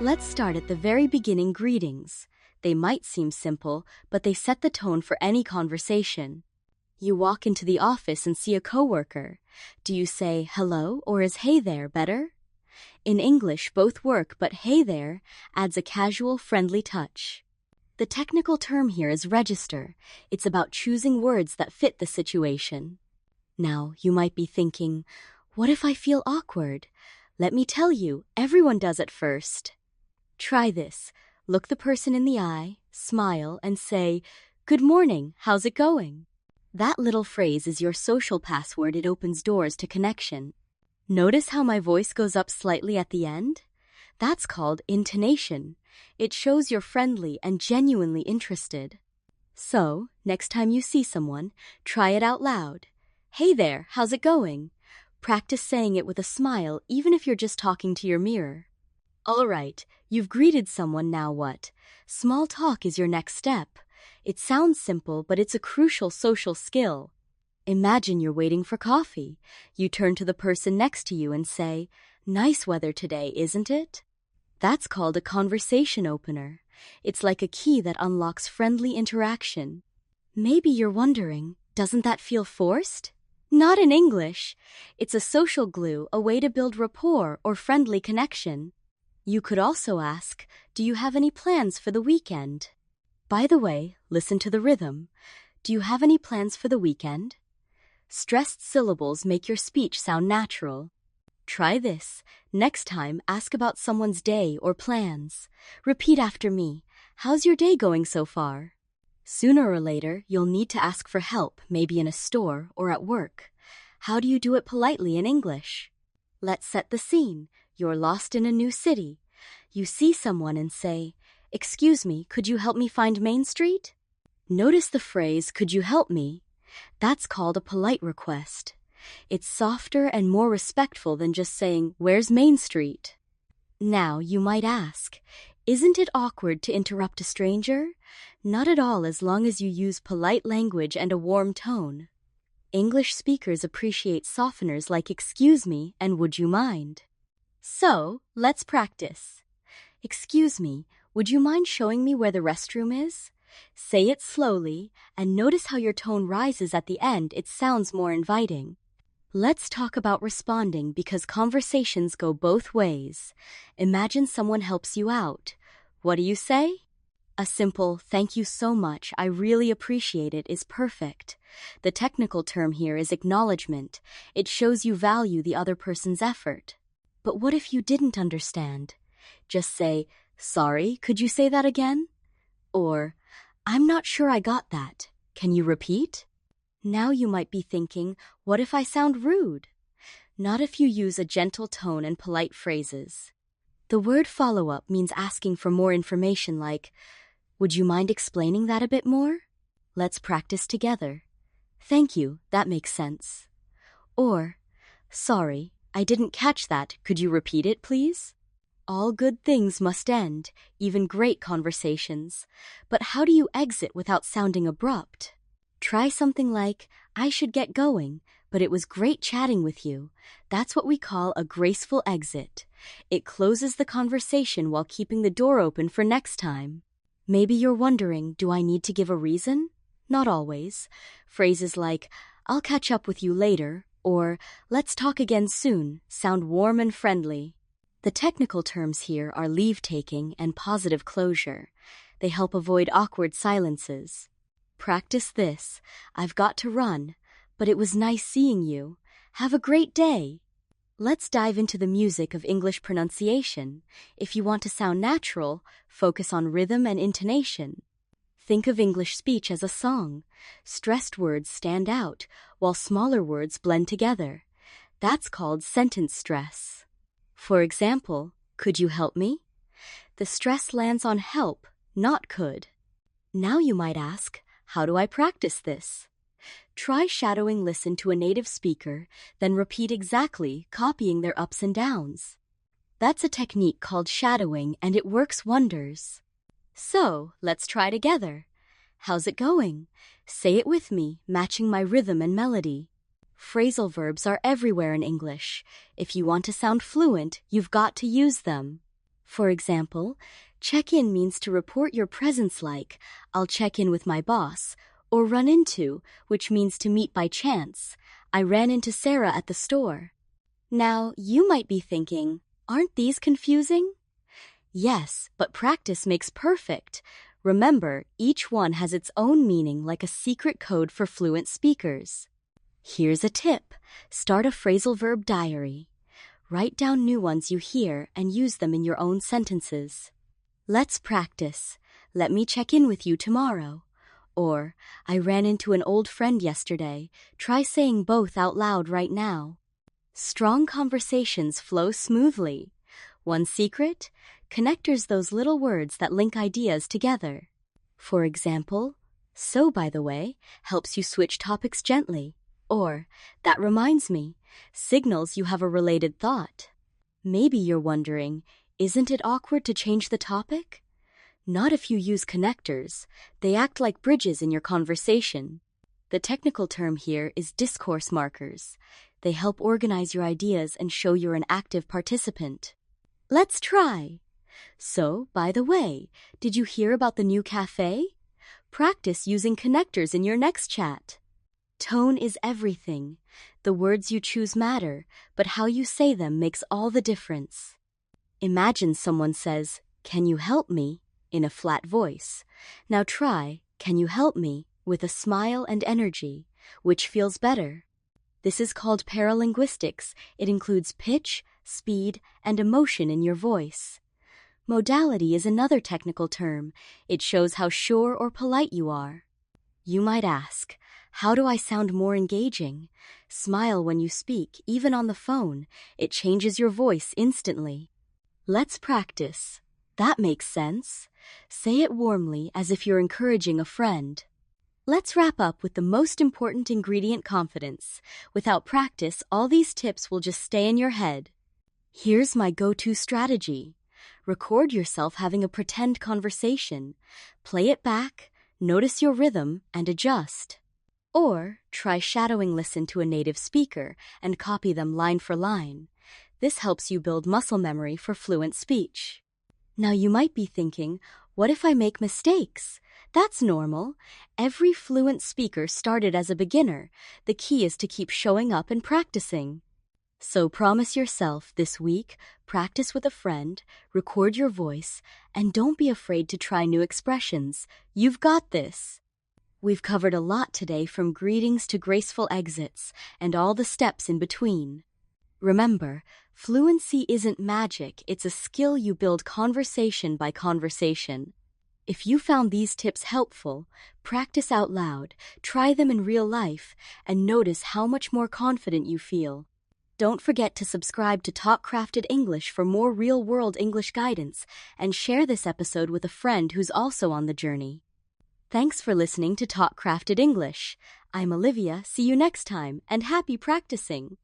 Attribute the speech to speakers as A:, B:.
A: Let's start at the very beginning. Greetings. They might seem simple, but they set the tone for any conversation. You walk into the office and see a coworker. Do you say hello or is hey there better? In English, both work, but hey there adds a casual, friendly touch. The technical term here is register. It's about choosing words that fit the situation. Now, you might be thinking, what if I feel awkward? Let me tell you, everyone does it first. Try this. Look the person in the eye, smile, and say, "Good morning, how's it going?" That little phrase is your social password. It opens doors to connection. Notice how my voice goes up slightly at the end? That's called intonation. It shows you're friendly and genuinely interested. So, next time you see someone, try it out loud. Hey there, how's it going? Practice saying it with a smile, even if you're just talking to your mirror. All right, you've greeted someone, now what? Small talk is your next step. It sounds simple, but it's a crucial social skill. Imagine you're waiting for coffee. You turn to the person next to you and say, "Nice weather today, isn't it?" That's called a conversation opener. It's like a key that unlocks friendly interaction. Maybe you're wondering, doesn't that feel forced? Not in English. It's a social glue, a way to build rapport or friendly connection. You could also ask, do you have any plans for the weekend? By the way, listen to the rhythm. Do you have any plans for the weekend? Stressed syllables make your speech sound natural. Try this. Next time, ask about someone's day or plans. Repeat after me. How's your day going so far? Sooner or later, you'll need to ask for help, maybe in a store or at work. How do you do it politely in English? Let's set the scene. You're lost in a new city. You see someone and say, "Excuse me, could you help me find Main Street?" Notice the phrase, "Could you help me?" That's called a polite request. It's softer and more respectful than just saying, "Where's Main Street?" Now, you might ask, isn't it awkward to interrupt a stranger? Not at all, as long as you use polite language and a warm tone. English speakers appreciate softeners like "excuse me" and "would you mind?" So, let's practice. "Excuse me, would you mind showing me where the restroom is?" Say it slowly, and notice how your tone rises at the end. It sounds more inviting. Let's talk about responding, because conversations go both ways. Imagine someone helps you out. What do you say? A simple, "Thank you so much, I really appreciate it," is perfect. The technical term here is acknowledgement. It shows you value the other person's effort. But what if you didn't understand? Just say, "Sorry, could you say that again?" Or, "I'm not sure I got that. Can you repeat?" Now you might be thinking, what if I sound rude? Not if you use a gentle tone and polite phrases. The word follow-up means asking for more information, like, "Would you mind explaining that a bit more?" Let's practice together. "Thank you, that makes sense." Or, "Sorry, I didn't catch that. Could you repeat it, please?" All good things must end, even great conversations. But how do you exit without sounding abrupt? Try something like, "I should get going, but it was great chatting with you." That's what we call a graceful exit. It closes the conversation while keeping the door open for next time. Maybe you're wondering, do I need to give a reason? Not always. Phrases like, "I'll catch up with you later," or "Let's talk again soon," sound warm and friendly. The technical terms here are leave-taking and positive closure. They help avoid awkward silences. Practice this. "I've got to run, but it was nice seeing you. Have a great day." Let's dive into the music of English pronunciation. If you want to sound natural, focus on rhythm and intonation. Think of English speech as a song. Stressed words stand out, while smaller words blend together. That's called sentence stress. For example, "Could you help me?" The stress lands on help, not could. Now you might ask, how do I practice this? Try shadowing listen to a native speaker, then repeat exactly, copying their ups and downs. That's a technique called shadowing, and it works wonders. So, let's try together. "How's it going?" Say it with me, matching my rhythm and melody. Phrasal verbs are everywhere in English. If you want to sound fluent, you've got to use them. For example, check in means to report your presence like, I'll check in with my boss, or run into, which means to meet by chance. I ran into Sarah at the store. Now, you might be thinking, aren't these confusing? Yes, but practice makes perfect. Remember, each one has its own meaning like a secret code for fluent speakers. Here's a tip. Start a phrasal verb diary. Write down new ones you hear and use them in your own sentences. Let's practice. Let me check in with you tomorrow. Or, I ran into an old friend yesterday. Try saying both out loud right now. Strong conversations flow smoothly. One secret? Connectors those little words that link ideas together. For example, so by the way, helps you switch topics gently. Or, that reminds me, signals you have a related thought. Maybe you're wondering, isn't it awkward to change the topic? Not if you use connectors. They act like bridges in your conversation. The technical term here is discourse markers. They help organize your ideas and show you're an active participant. Let's try. So, by the way, did you hear about the new café? Practice using connectors in your next chat. Tone is everything. The words you choose matter, but how you say them makes all the difference. Imagine someone says, "Can you help me?" in a flat voice. Now try, "Can you help me?" with a smile and energy. Which feels better? This is called paralinguistics. It includes pitch, speed, and emotion in your voice. Modality is another technical term. It shows how sure or polite you are. You might ask, how do I sound more engaging? Smile when you speak, even on the phone. It changes your voice instantly. Let's practice. That makes sense. Say it warmly as if you're encouraging a friend. Let's wrap up with the most important ingredient, confidence. Without practice, all these tips will just stay in your head. Here's my go-to strategy. Record yourself having a pretend conversation. Play it back, notice your rhythm, and adjust. Or try shadowing listen to a native speaker and copy them line for line. This helps you build muscle memory for fluent speech. Now you might be thinking, what if I make mistakes? That's normal. Every fluent speaker started as a beginner. The key is to keep showing up and practicing. So promise yourself this week, practice with a friend, record your voice, and don't be afraid to try new expressions. You've got this. We've covered a lot today, from greetings to graceful exits, and all the steps in between. Remember, fluency isn't magic, it's a skill you build conversation by conversation. If you found these tips helpful, practice out loud, try them in real life, and notice how much more confident you feel. Don't forget to subscribe to Talk Crafted English for more real-world English guidance, and share this episode with a friend who's also on the journey. Thanks for listening to Talk Crafted English. I'm Olivia. See you next time, and happy practicing!